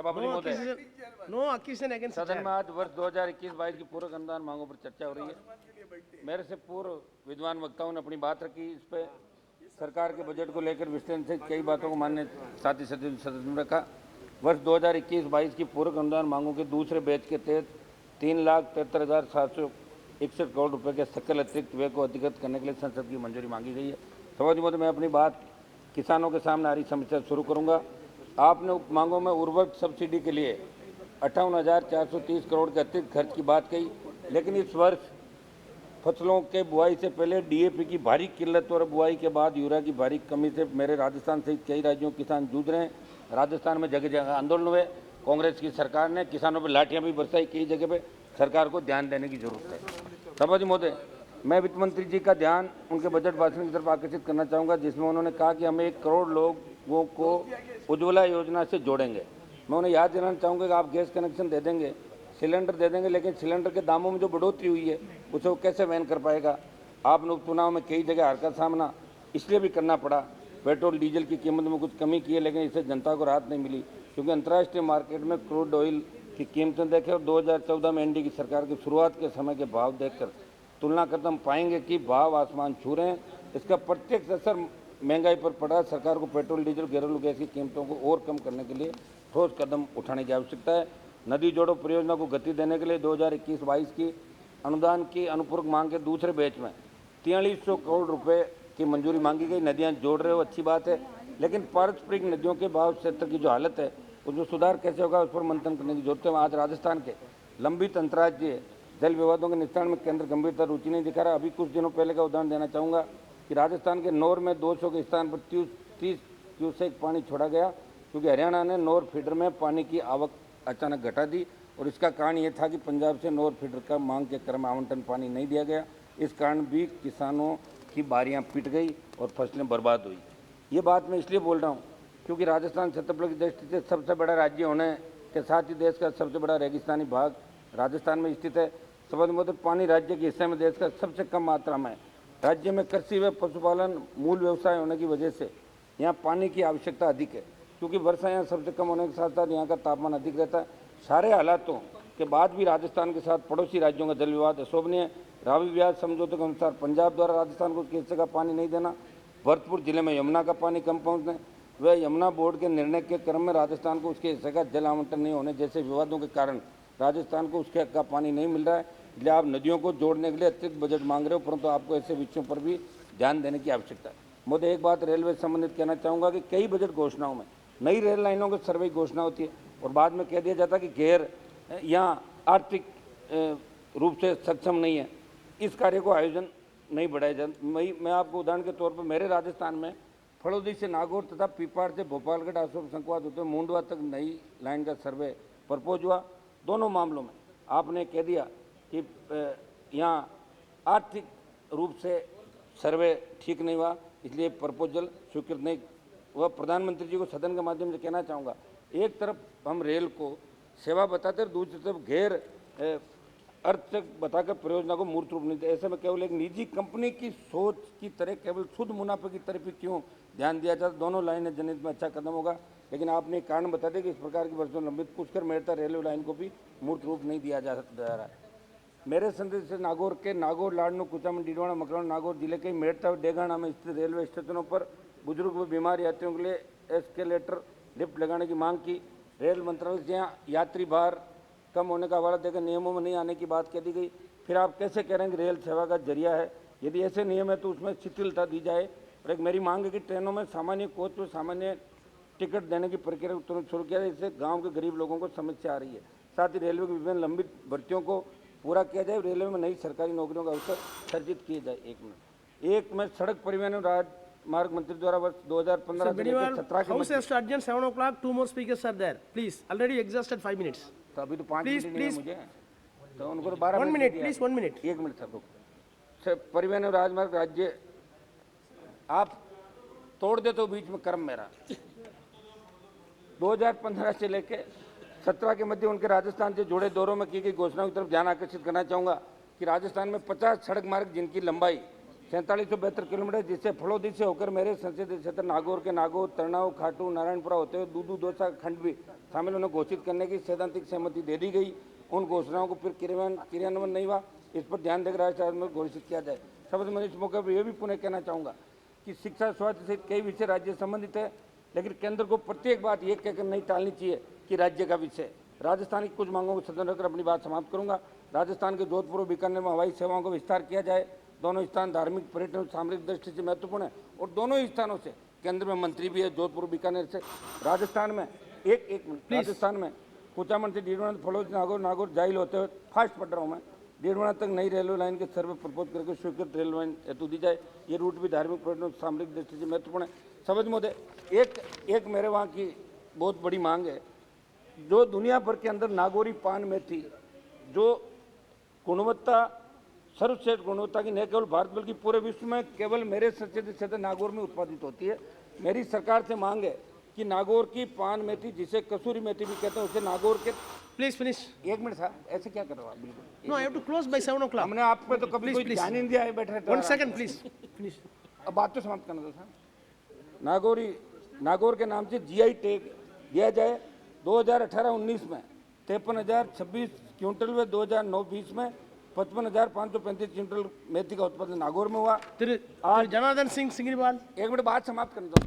सभापति महोदय, No accusation against सदन chair. में आज वर्ष 2021-22 की पूरक अनुदान मांगों पर चर्चा हो रही है। मेरे से पूर्व विद्वान वक्ताओं ने अपनी बात रखी। इस पे सरकार के बजट को लेकर विस्तृत से कई बातों को मानने साथी सदस्य ने रखा। वर्ष 2021-22 की पूरक अनुदान मांगों के दूसरे बैच के तहत 3,73,761 करोड़ रुपए के सकल अतिरिक्त व्यय को अधिकृत करने के लिए संसद की मंजूरी मांगी गई है। सभापति महोदय, मैं अपनी बात किसानों के सामने आ रही समस्या शुरू करूंगा। आपने उप मांगों में उर्वरक सब्सिडी के लिए 58,430 करोड़ के अतिरिक्त खर्च की बात कही, लेकिन इस वर्ष फसलों के बुआई से पहले डीएपी की भारी किल्लत और बुआई के बाद यूरिया की भारी कमी से मेरे राजस्थान सहित कई राज्यों के किसान जूझ रहे हैं। राजस्थान में जगह जगह आंदोलन हुए। कांग्रेस की सरकार ने किसानों पर लाठियां भी बरसाई। कई जगह पे सरकार को ध्यान देने की जरूरत है। सभापति महोदय, मैं वित्त मंत्री जी का ध्यान उनके बजट भाषण की तरफ आकर्षित करना चाहूँगा, जिसमें उन्होंने कहा कि हमें 1 करोड़ लोगों को उज्ज्वला योजना से जोड़ेंगे। मैं उन्हें याद दिलाना चाहूँगा कि आप गैस कनेक्शन दे देंगे, सिलेंडर दे देंगे, लेकिन सिलेंडर के दामों में जो बढ़ोतरी हुई है उसे वो कैसे वहन कर पाएगा। आपने उपचुनाव में कई जगह हार का सामना इसलिए भी करना पड़ा। पेट्रोल डीजल की कीमत में कुछ कमी की है, लेकिन इससे जनता को राहत नहीं मिली, क्योंकि अंतर्राष्ट्रीय मार्केट में क्रूड ऑयल की कीमतें देखें और 2014 में एनडीए की सरकार की शुरुआत के समय के भाव देखकर तुलना करते हम पाएंगे कि भाव आसमान छू रहे हैं। इसका प्रत्यक्ष असर महंगाई पर पड़ा। सरकार को पेट्रोल डीजल घरेलू गैस की कीमतों को और कम करने के लिए ठोस कदम उठाने की आवश्यकता है। नदी जोड़ो परियोजना को गति देने के लिए 2021-22 की अनुदान की अनुपूरक मांग के दूसरे बैच में 4300 करोड़ रुपए की मंजूरी मांगी गई। नदियां जोड़ रहे हो, अच्छी बात है, लेकिन पारस्परिक नदियों के भाव क्षेत्र की जो हालत है उसमें सुधार कैसे होगा, उस पर मंथन करने की जरूरत है। आज राजस्थान के लंबित अंतर्राज्यीय जल विवादों के निस्तारण में केंद्र गंभीरता रुचि नहीं दिखा रहा। अभी कुछ दिनों पहले का उदाहरण देना चाहूँगा कि राजस्थान के नौर में 200 के स्थान पर 30 क्यूसेक पानी छोड़ा गया, क्योंकि हरियाणा ने नौर फीडर में पानी की आवक अचानक घटा दी। और इसका कारण ये था कि पंजाब से नौर फीडर का मांग के क्रम में आवंटन पानी नहीं दिया गया। इस कारण भी किसानों की बारियां पिट गई और फसलें बर्बाद हुई। ये बात मैं इसलिए बोल रहा हूँ क्योंकि राजस्थान क्षेत्रफल की दृष्टि से सबसे बड़ा राज्य होने के साथ ही देश का सबसे बड़ा रेगिस्तानी भाग राजस्थान में स्थित है। सभापति महोदय, पानी राज्य के हिस्से में देश का सबसे कम मात्रा में। राज्य में कृषि व पशुपालन मूल व्यवसाय होने की वजह से यहाँ पानी की आवश्यकता अधिक है, क्योंकि वर्षा यहाँ सबसे कम होने के साथ साथ यहाँ का तापमान अधिक रहता है। सारे हालातों के बाद भी राजस्थान के साथ पड़ोसी राज्यों का जल विवाद अशोभनीय है। रावी व्यास समझौते के अनुसार पंजाब द्वारा राजस्थान को किसी हिस्से का पानी नहीं देना, भरतपुर जिले में यमुना का पानी कम पहुँचने व यमुना बोर्ड के निर्णय के क्रम में राजस्थान को उसके हिस्से का जल आवंटन नहीं होने जैसे विवादों के कारण राजस्थान को उसके हक का पानी नहीं मिल रहा है। इसलिए आप नदियों को जोड़ने के लिए अतिरिक्त बजट मांग रहे हो, परंतु आपको ऐसे विषयों पर भी ध्यान देने की आवश्यकता है। मुझे एक बात रेलवे से संबंधित कहना चाहूँगा कि कई बजट घोषणाओं में नई रेल लाइनों की सर्वे घोषणा होती है और बाद में कह दिया जाता है कि गैर यहाँ आर्थिक रूप से सक्षम नहीं है, इस कार्य को आयोजन नहीं बढ़ाया जाता। मैं आपको उदाहरण के तौर पर मेरे राजस्थान में फड़ौदी से नागौर तथा पीपाड़ से भोपालगढ़ अशोक संकुआत होते हुए मुंडवा तक नई लाइन का सर्वे प्रपोज हुआ। दोनों मामलों में आपने कह दिया कि यहाँ आर्थिक रूप से सर्वे ठीक नहीं हुआ, इसलिए प्रपोजल स्वीकृत नहीं। वह प्रधानमंत्री जी को सदन के माध्यम से कहना चाहूँगा, एक तरफ हम रेल को सेवा बताते हैं, दूसरी तरफ गैर अर्थ बताकर परियोजना को मूर्त रूप नहीं देते। ऐसे में केवल एक निजी कंपनी की सोच की तरह केवल शुद्ध मुनाफे की तरफ ही क्यों ध्यान दिया जाता। दोनों लाइनें जनित में अच्छा कदम होगा, लेकिन आपने एक कारण बता दिया कि इस प्रकार की वर्षों लंबित पुष्कर मेड़ता रेलवे लाइन को भी मूर्त रूप नहीं दिया जा रहा है। मेरे संदेश से नागौर के नागौर, लाडनू, कुचामन, डिडवाना, मकरान, नागौर जिले के मेड़ता और डेगाना में स्थित रेलवे स्टेशनों पर बुजुर्ग व बीमार यात्रियों के लिए एस्केलेटर लिफ्ट लगाने की मांग की। रेल मंत्रालय से यहाँ यात्री भार कम होने का हवाला देकर नियमों में नहीं आने की बात कह दी गई। फिर आप कैसे कह रहे हैं कि रेल सेवा का जरिया है? यदि ऐसे नियम है तो उसमें शिथिलता दी जाए। और एक मेरी मांग है कि ट्रेनों में सामान्य कोच में सामान्य टिकट देने की प्रक्रिया तुरंत शुरू किया जाए। इससे गाँव के गरीब लोगों को समस्या आ रही है। साथ ही रेलवे की विभिन्न लंबित भर्तियों को पूरा किया जाए, रेलवे में नई सरकारी नौकरियों का अवसर सर्जित किए जाए। एक मिनट सड़क परिवहन और राजमार्ग मंत्री द्वारा वर्ष 2015 से लेकर 17 के House has to adjourn 7 o'clock. 2 more speakers are there. Please, already exhausted 5 minutes. तो अभी तो 5 Please, मिनट नहीं है please. मुझे, तो उनको तो 12 1 मिनट minute, दिया। please, 1 minute. 1 मिनट सर, परिवहन और राजमार्ग राज्य आप तोड़ दे तो बीच में क्रम मेरा 2015 से लेकर 17 के मध्य उनके राजस्थान से जुड़े दौरों में की गई घोषणाओं की तरफ ध्यान आकर्षित करना चाहूँगा कि राजस्थान में 50 सड़क मार्ग जिनकी लंबाई 4772 किलोमीटर, जिससे फलोदी से होकर मेरे संसदीय क्षेत्र नागौर के नागौर, तरनाव, खाटू, नारायणपुरा होते हुए दूदू दौसा खंड भी शामिल उन्हें घोषित करने की सैद्धांतिक सहमति दे दी गई। उन घोषणाओं को फिर क्रियान्वयन नहीं हुआ, इस पर ध्यान देकर राज्य सरकार में घोषित किया जाए। शब्द मैं इस मौके पर यह भी पुनः कहना चाहूँगा कि शिक्षा, स्वास्थ्य सहित कई विषय राज्य से संबंधित है, लेकिन केंद्र को प्रत्येक बात ये कहकर नहीं टालनी चाहिए कि राज्य का विषय। राजस्थान की कुछ मांगों को सदन रखकर अपनी बात समाप्त करूंगा। राजस्थान के जोधपुर और बीकानेर में हवाई सेवाओं का विस्तार किया जाए। दोनों स्थान धार्मिक, पर्यटन और सामरिक दृष्टि से महत्वपूर्ण है और दोनों ही स्थानों से केंद्र में मंत्री भी है, जोधपुर बीकानेर से। राजस्थान में एक मिनट, राजस्थान में कुचामन से डीडवाना, फलोद, नागौर, नागौर जाइल होते हुए फास्ट पटराओं में डीडवाना तक नई रेलवे लाइन के सर्वे प्रपोज करके स्वीकृत रेलवे लाइन हेतु दी जाए। ये रूट भी धार्मिक, पर्यटन और सामरिक दृष्टि से महत्वपूर्ण है। समझ महोदय, एक मेरे वहाँ की बहुत बड़ी मांग है, जो दुनिया भर के अंदर नागौरी पान में थी, जो गुणवत्ता, सर्वश्रेष्ठ गुणवत्ता की न केवल भारत बल्कि पूरे विश्व में केवल मेरे संसदीय क्षेत्र नागौर में उत्पादित होती है। मेरी सरकार से मांग है कि नागौर की पान मेथी, जिसे कसूरी मेथी भी कहते हैं, उसे नागौर के। Please finish. एक मिनट साहब, ऐसे क्या कर रहे हो आप? बिल्कुल No, I have to close by 7 o'clock. हमने आप पे तो कभी कोई please. ध्यान ही नहीं दिया है, बैठे रहते हो 1 आराम second, please. Finish. से। अब बात तो समाप्त करना दो साहब। नागौर के नाम से जीआई टैग दिया जाए। 2018-19 में 53,026 क्विंटल व 2009-20 में 55,535 क्विंटल मेथी का उत्पादन नागौर में हुआ। Janaर्दन सिंह सिंगरीवाल. एक मिनट बात समाप्त करने दो।